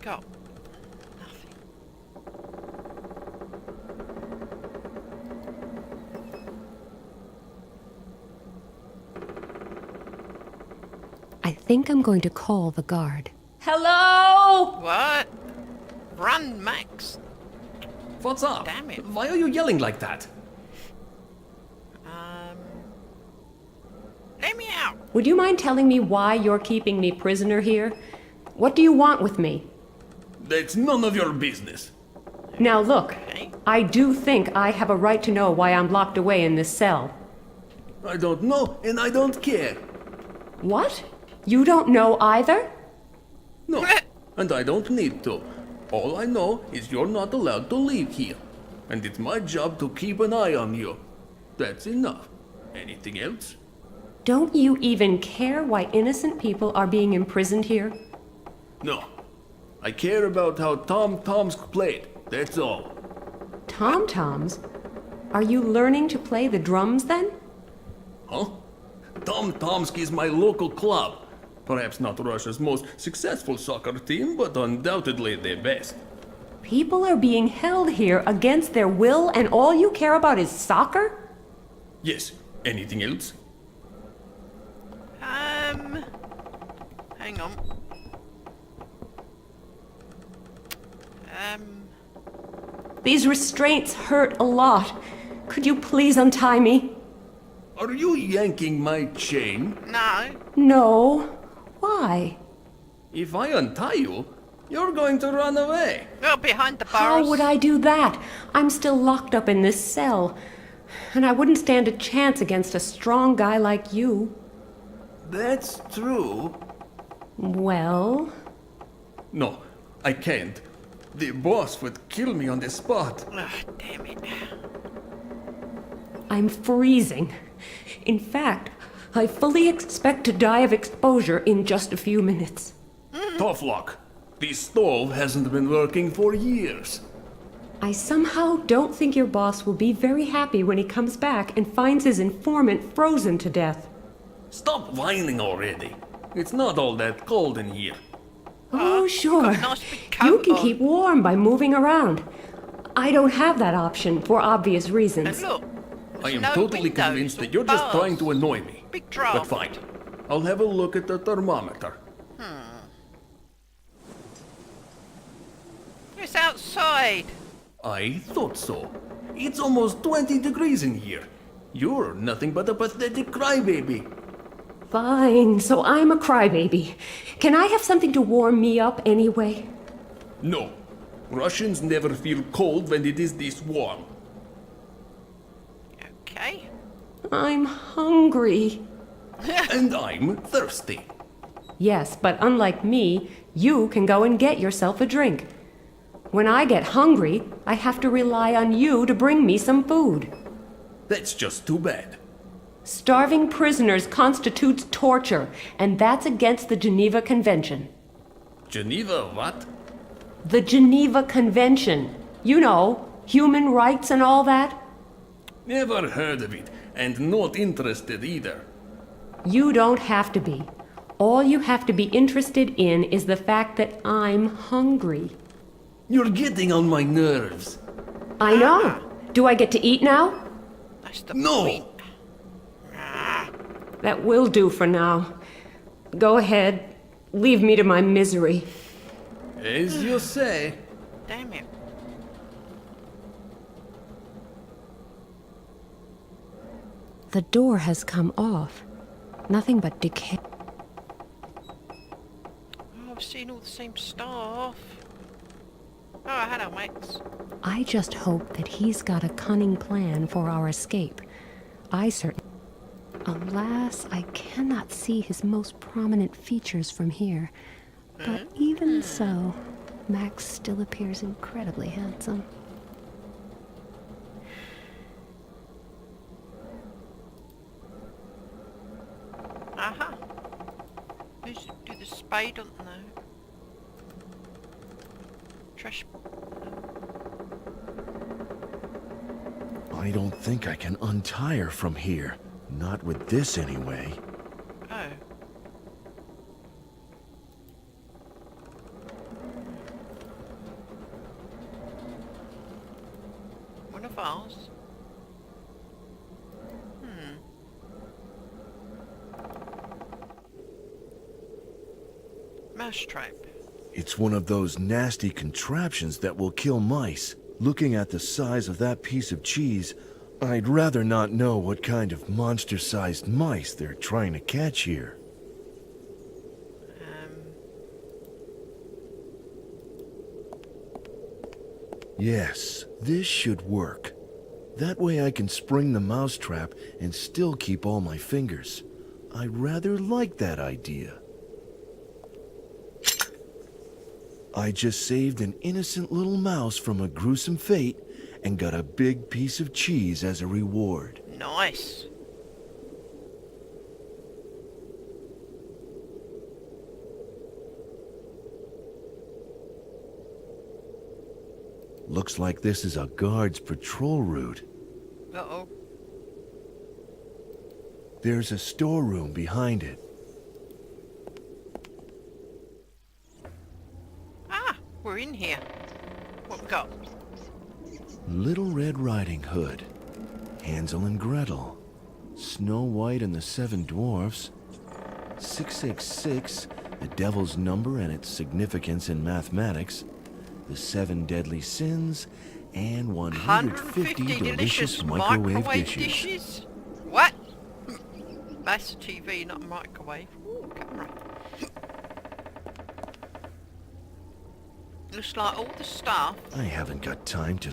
got? Nothing. I think I'm going to call the guard. Hello? What? Run, Max. What's up? Damn it. Why are you yelling like that? Let me out. Would you mind telling me why you're keeping me prisoner here? What do you want with me? That's none of your business. Now look, Okay. I do think I have a right to know why I'm locked away in this cell. I don't know, and I don't care. What? You don't know either? No, and I don't need to. All I know is you're not allowed to leave here. And it's my job to keep an eye on you. That's enough. Anything else? Don't you even care why innocent people are being imprisoned here? No. I care about how Tom Tomsk played. That's all. Tom-toms? Are you learning to play the drums then? Huh? Tom Tomsk is my local club. Perhaps not Russia's most successful soccer team, but undoubtedly the best. People are being held here against their will and all you care about is soccer? Yes. Anything else? Hang on. These restraints hurt a lot. Could you please untie me? Are you yanking my chain? No. No. Why? If I untie you, you're going to run away. Go behind the bars. How would I do that? I'm still locked up in this cell. And I wouldn't stand a chance against a strong guy like you. That's true. Well? No, I can't. The boss would kill me on the spot. Ugh, damn it. I'm freezing. In fact, I fully expect to die of exposure in just a few minutes. Tough luck. The stove hasn't been working for years. I somehow don't think your boss will be very happy when he comes back and finds his informant frozen to death. Stop whining already. It's not all that cold in here. Oh, sure. got a nice big coat You can on. keep warm by moving around. I don't have that option for obvious And reasons. look. I there's am no totally windows convinced or that you're just bars. trying to annoy me. Big draft. But fine. I'll have a look at the thermometer. It's outside. I thought so. It's almost 20 degrees in here. You're nothing but a pathetic crybaby. Fine, so I'm a crybaby. Can I have something to warm me up anyway? No. Russians never feel cold when it is this warm. Okay. I'm hungry. And I'm thirsty. Yes, but unlike me, you can go and get yourself a drink. When I get hungry, I have to rely on you to bring me some food. That's just too bad. Starving prisoners constitutes torture, and that's against the Geneva Convention. Geneva what? The Geneva Convention. You know, human rights and all that. Never heard of it, and not interested either. You don't have to be. All you have to be interested in is the fact that I'm hungry. You're getting on my nerves. I know. Do I get to eat now? That's the No! point. That will do for now. Go ahead. Leave me to my misery. As you say. Damn it. The door has come off. Nothing but decay. Oh, I've seen all the same stuff. Oh, hello, Max. I just hope that he's got a cunning plan for our escape. I certainly... Alas, I cannot see his most prominent features from here. But even so, Max still appears incredibly handsome. Aha. Who's do the spade on no? Trash. I don't think I can untie her from here. Not with this, anyway. Oh. vase. Mousetrap. It's one of those nasty contraptions that will kill mice. Looking at the size of that piece of cheese, I'd rather not know what kind of monster-sized mice they're trying to catch here. Yes, this should work. That way I can spring the mousetrap and still keep all my fingers. I rather like that idea. I just saved an innocent little mouse from a gruesome fate and got a big piece of cheese as a reward. Nice. Looks like this is a guard's patrol route. Uh-oh. There's a storeroom behind it. Ah, we're in here. What we got? Little Red Riding Hood, Hansel and Gretel, Snow White and the Seven Dwarfs, 666, the devil's number and its significance in mathematics, the 7 deadly sins, and 150 delicious microwave dishes. What? That's a TV, not a microwave. Ooh, camera. Looks like all the stuff. I haven't got time to...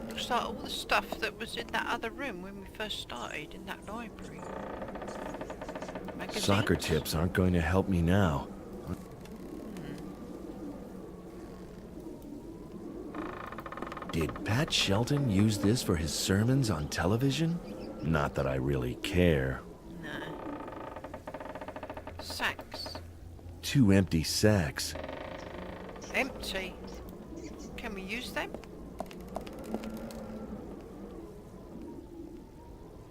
Looks like all the stuff that was in that other room when we first started in that library. Magazines. Soccer tips aren't going to help me now. Did Pat Shelton use this for his sermons on television? Not that I really care. No. Sacks. 2 empty sacks. Empty. Can we use them?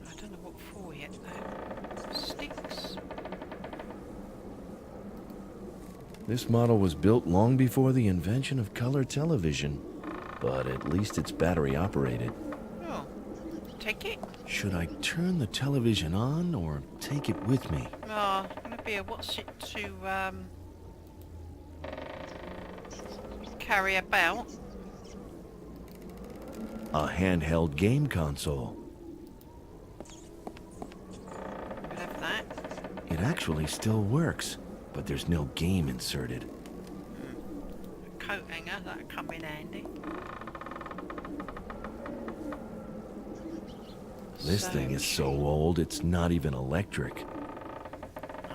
I don't know what for yet though. Sticks. This model was built long before the invention of color television, but at least it's battery operated. Oh, take it. Should I turn the television on or take it with me? Oh, it's gonna be a what's it to carry about. A handheld game console. We'll have that. It actually still works, but there's no game inserted. A coat hanger, that'll come in handy. This thing is so old, it's not even electric.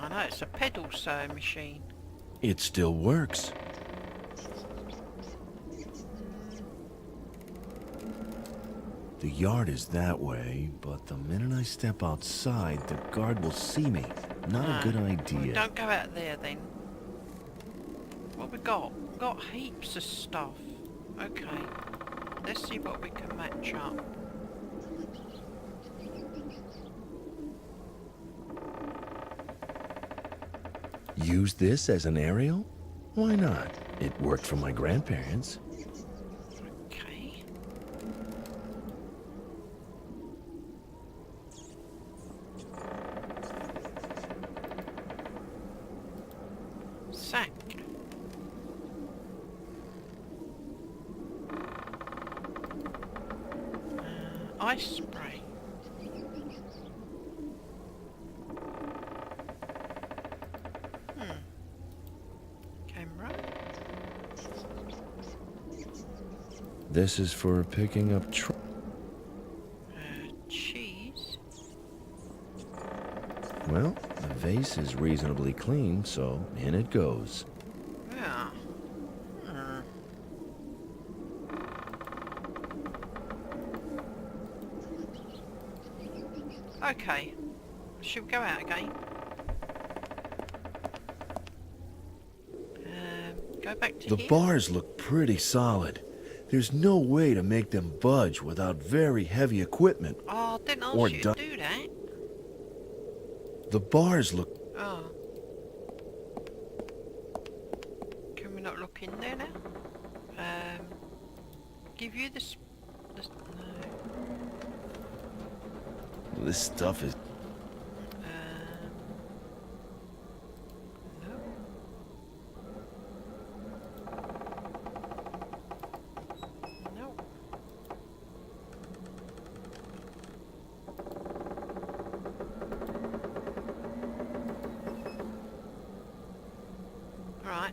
I know, it's a pedal sewing machine. It still works. The yard is that way, but the minute I step outside, the guard will see me. Not a good idea. Don't go out there then. What we got? We've got heaps of stuff. Okay. Let's see what we can match up. Use this as an aerial? Why not? It worked for my grandparents. Okay. Sack. Ice spray. Camera. This is for picking up Cheese. Well, the vase is reasonably clean, so in it goes. Yeah. Okay. Should we go out again? Go back to The here. bars look pretty solid. There's no way to make them budge without very heavy equipment. Oh, I didn't Or ask you to do that. The bars look... Oh. Can we not look in there now? give you this? No. This stuff is... No. No. Right.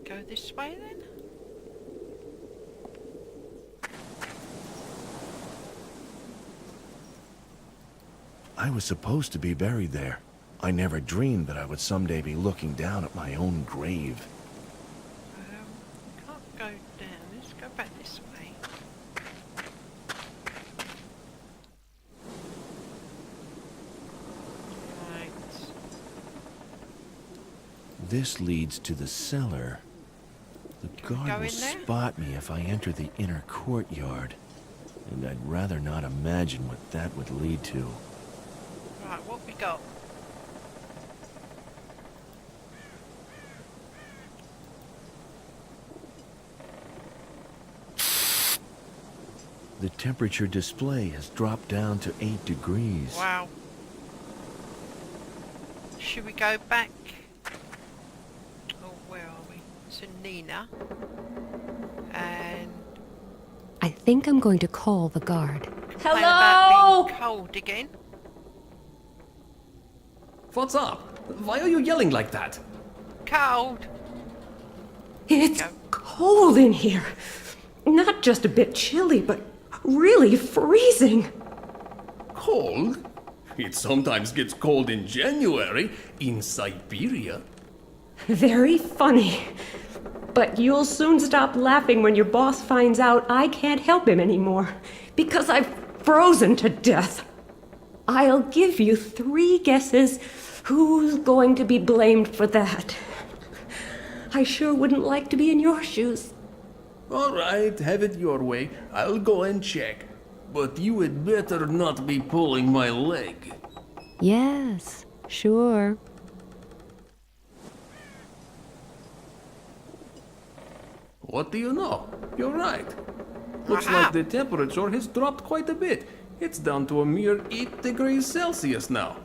Go this way then? I was supposed to be buried there. I never dreamed that I would someday be looking down at my own grave. Can't go down. Let's go back this way. Right. This leads to the cellar. The Can we guard go will in there? spot me if I enter the inner courtyard. And I'd rather not imagine what that would lead to. Right, what we got? The temperature display has dropped down to 8 degrees. Wow. Should we go back? Oh, where are we? To Nina. And I think I'm going to call the guard. complain Hello? about being cold again. What's up? Why are you yelling like that? Cold. It's Go. cold in here. Not just a bit chilly, but really freezing. Cold? It sometimes gets cold in January in Siberia. Very funny. But you'll soon stop laughing when your boss finds out I can't help him anymore, because I've frozen to death. I'll give you 3 guesses who's going to be blamed for that. I sure wouldn't like to be in your shoes. All right, have it your way. I'll go and check. But you had better not be pulling my leg. Yes, sure. What do you know? You're right. Looks Aha. like the temperature has dropped quite a bit. It's down to a mere 8 degrees Celsius now.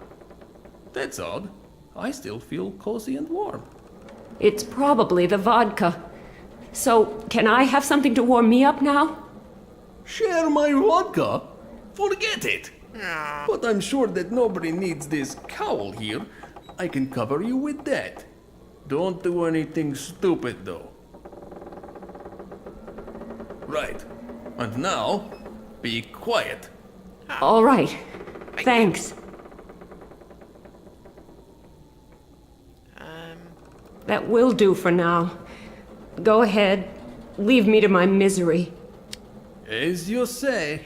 That's odd. I still feel cozy and warm. It's probably the vodka. So, can I have something to warm me up now? Share my vodka? Forget it. Aw. But I'm sure that nobody needs this cowl here. I can cover you with that. Don't do anything stupid though. Right. And now, be quiet. All right. Thanks. That will do for now. Go ahead. Leave me to my misery. As you say.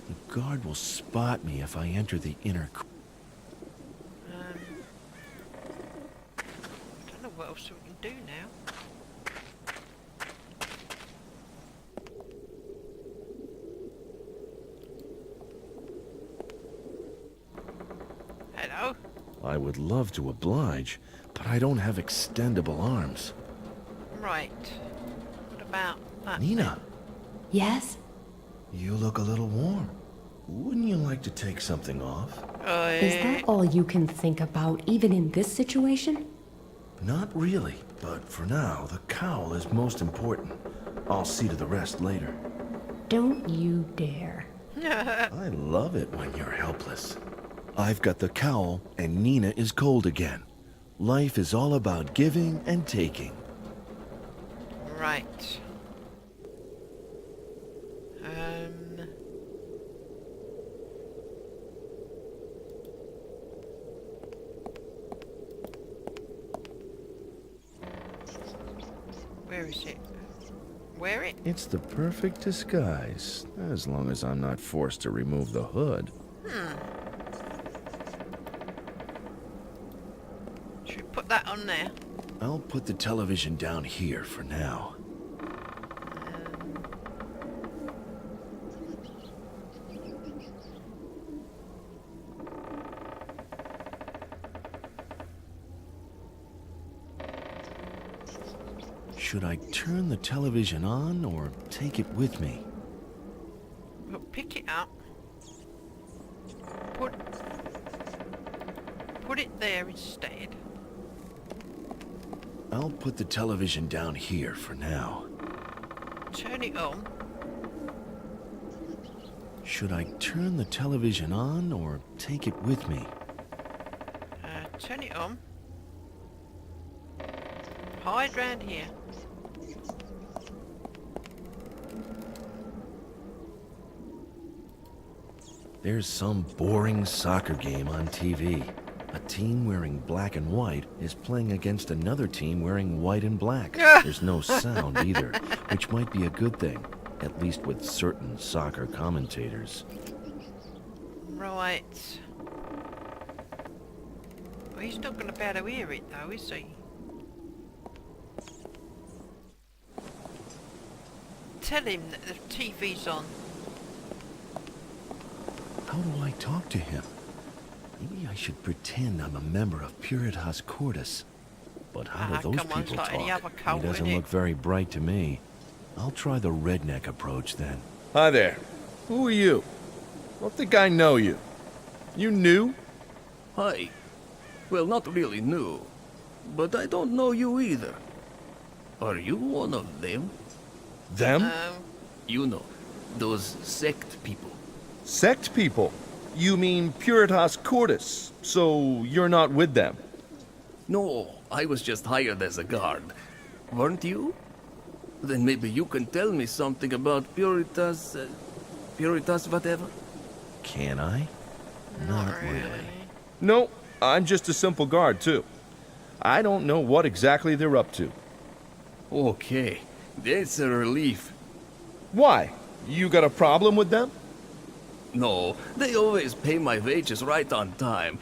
The guard will spot me if I enter the inner courtyard. I don't know what else we can do now. Hello? I would love to oblige, but I don't have extendable arms. Right. What about that? Nina, Yes? you look a little warm. Wouldn't you like to take something off? Is that all you can think about, even in this situation? Not really, but for now, the cowl is most important. I'll see to the rest later. Don't you dare. I love it when you're helpless. I've got the cowl, and Nina is cold again. Life is all about giving and taking. Right. Where is it? Wear it? It's the perfect disguise, as long as I'm not forced to remove the hood. Should we put that on there? I'll put the television down here for now. Should I turn the television on or take it with me? Well, pick it up. Put it there instead. I'll put the television down here for now. Turn it on. Should I turn the television on or take it with me? Turn it on. Hide round here. There's some boring soccer game on TV. A team wearing black and white is playing against another team wearing white and black. There's no sound either, which might be a good thing, at least with certain soccer commentators. Right. Well, he's not going to be able to hear it though, is he? Tell him that the TV's on. How do I talk to him? Maybe I should pretend I'm a member of Puritas Cordis. But how do those come on, it's people like any talk? other cult, He doesn't innit? look very bright to me. I'll try the redneck approach then. Hi there. Who are you? I don't think I know you. You new? Hi. Well, not really new. But I don't know you either. Are you one of them? Them? You know, those sect people. Sect people? You mean Puritas Cordis, so you're not with them? No, I was just hired as a guard. Weren't you? Then maybe you can tell me something about Puritas... Puritas whatever? Can I? Not really. No, I'm just a simple guard, too. I don't know what exactly they're up to. Okay, that's a relief. Why? You got a problem with them? No, they always pay my wages right on time.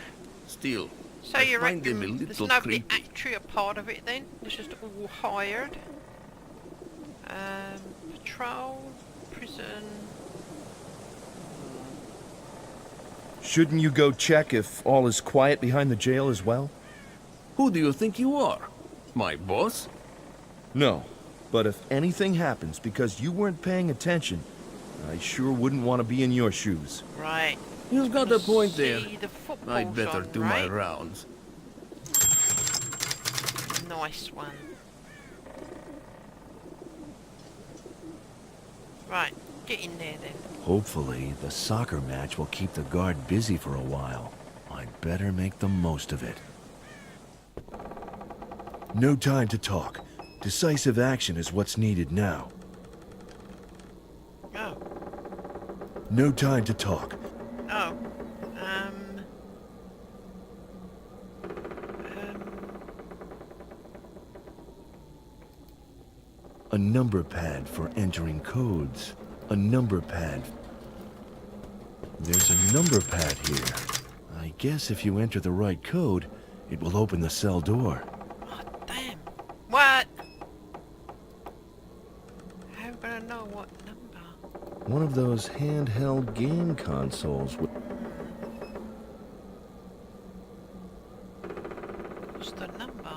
Still, So I you find them a reckon there's little nobody creepy. actually a part of it then? It's just all hired? Patrol, prison... Shouldn't you go check if all is quiet behind the jail as well? Who do you think you are? My boss? No, but if anything happens because you weren't paying attention, I sure wouldn't want to be in your shoes. Right. You've got a point there. See, the football's I'd better on, do my right? rounds. Nice one. Right, get in there then. Hopefully, the soccer match will keep the guard busy for a while. I'd better make the most of it. No time to talk. Decisive action is what's needed now. Oh, No time to talk. oh. A number pad for entering codes. A number pad. There's a number pad here. I guess if you enter the right code, it will open the cell door. Oh, damn. What? How am I gonna know what number? One of those handheld game consoles with... What's the number?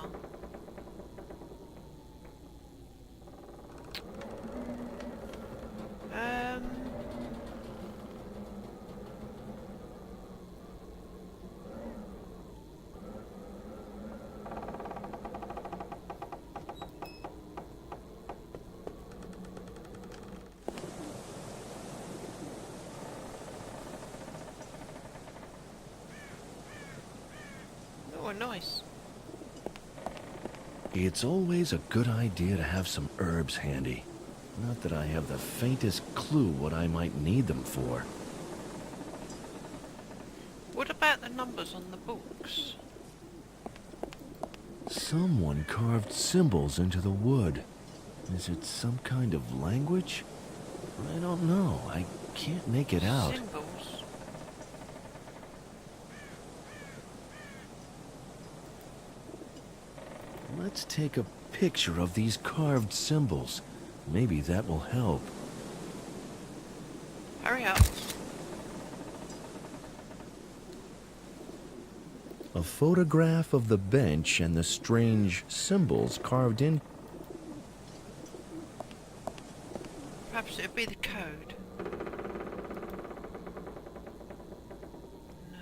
Oh, nice. It's always a good idea to have some herbs handy. Not that I have the faintest clue what I might need them for. What about the numbers on the books? Someone carved symbols into the wood. Is it some kind of language? I don't know. I can't make it out. Symbols. Let's take a picture of these carved symbols. Maybe that will help. Hurry up. A photograph of the bench and the strange symbols carved in. suppose it'd be the code. No.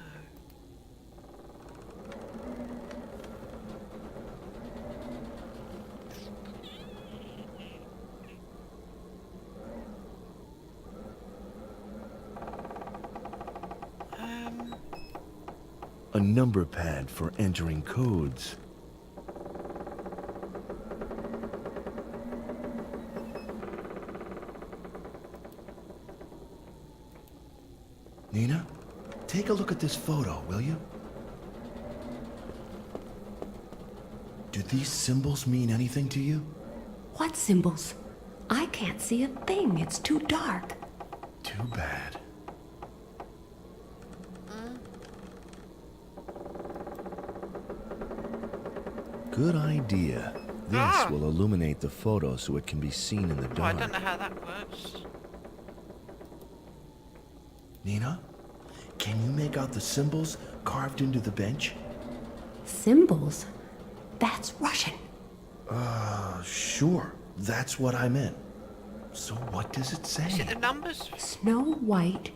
A number pad for entering codes. Nina, take a look at this photo, will you? Do these symbols mean anything to you? What symbols? I can't see a thing. It's too dark. Too bad. Good idea. This will illuminate the photo so it can be seen in the Oh, I dark. don't know how that works. Nina, can you make out the symbols carved into the bench? Symbols? That's Russian. Sure. That's what I meant. So what does it Is it say? the numbers? Snow White,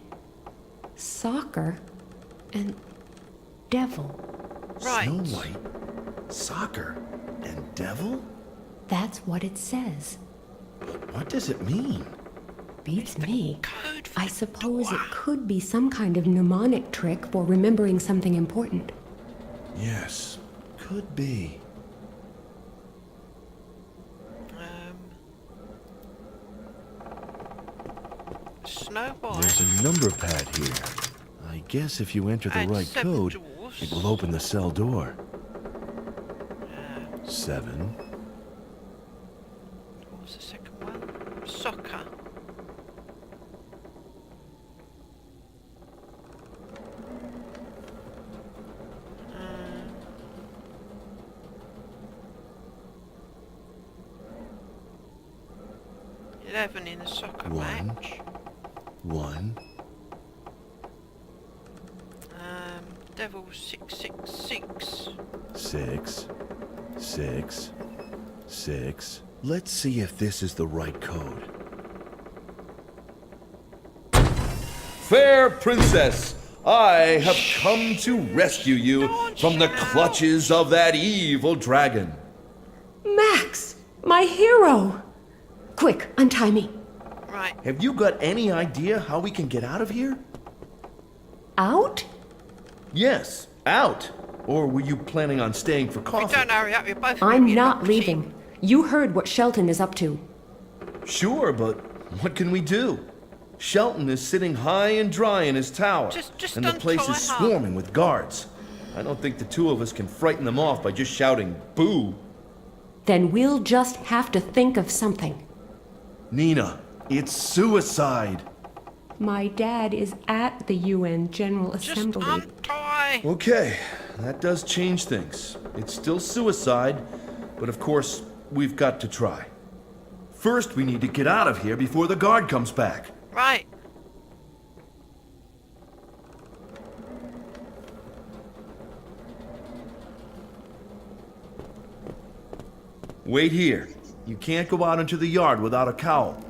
soccer, and devil. Right. Snow White, soccer, and devil? That's what it says. What does it mean? Beats me. Code for I the suppose it door. could be some kind of mnemonic trick for remembering something important. Yes, could be. Snow White. There's a number pad here. I guess if you enter the And right 7 code, dwarfs. it will open the cell door. 7. What was the second one? Soccer. Um, 11 in the soccer 1. match. 1. Devil 666. 6. 6. 6. Let's see if this is the right code. Fair princess, I have come to rescue you from the clutches of that evil dragon. Max, my hero! Quick, untie me. Right. Have you got any idea how we can get out of here? Out? Yes, out. Or were you planning on staying for If you coffee? don't hurry up, you're both gonna I'm be in not the leaving. You heard what Shelton is up to. Sure, but what can we do? Shelton is sitting high and dry in his tower, Just and the don't place try is hard. swarming with guards. I don't think the two of us can frighten them off by just shouting boo. Then we'll just have to think of something. Nina, it's suicide. My dad is at the UN General Just Assembly. untie. Okay, that does change things. It's still suicide, but of course, we've got to try. First, we need to get out of here before the guard comes back. Right. Wait here. You can't go out into the yard without a cowl.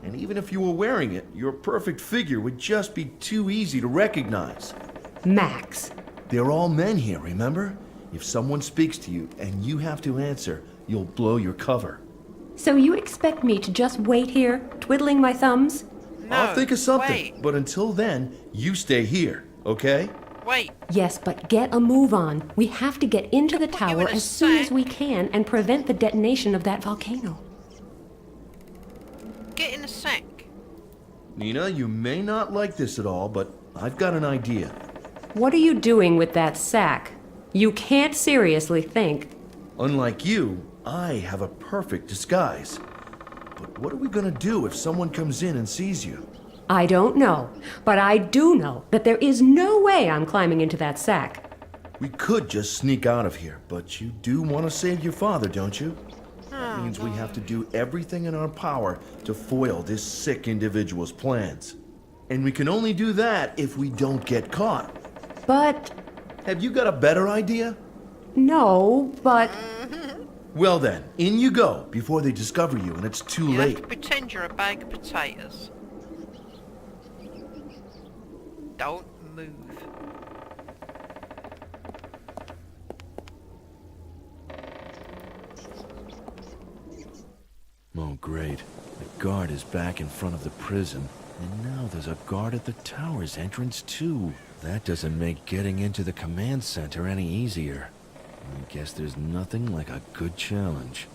And even if you were wearing it, your perfect figure would just be too easy to recognize. Max, They're all men here, remember? If someone speaks to you and you have to answer, you'll blow your cover. so you expect me to just wait here, twiddling my thumbs? No. I'll think of something. Wait. But until then, you stay here, okay? Wait. Yes, but get a move on. We have to get into the Put you tower in a as soon as sack. we can and prevent the detonation of that volcano. Get in the sack. Nina, you may not like this at all, but I've got an idea. What are you doing with that sack? You can't seriously think. Unlike you, I have a perfect disguise. But what are we gonna do if someone comes in and sees you? I don't know, but I do know that there is no way I'm climbing into that sack. We could just sneak out of here, but you do want to save your father, don't you? That means we have to do everything in our power to foil this sick individual's plans. And we can only do that if we don't get caught. But Have you got a better idea? no, but Well then, in you go before they discover you and it's too You have late. to pretend you're a bag of potatoes. Don't move. Oh, great. The guard is back in front of the prison. And now there's a guard at the tower's entrance, too. That doesn't make getting into the command center any easier. I guess there's nothing like a good challenge.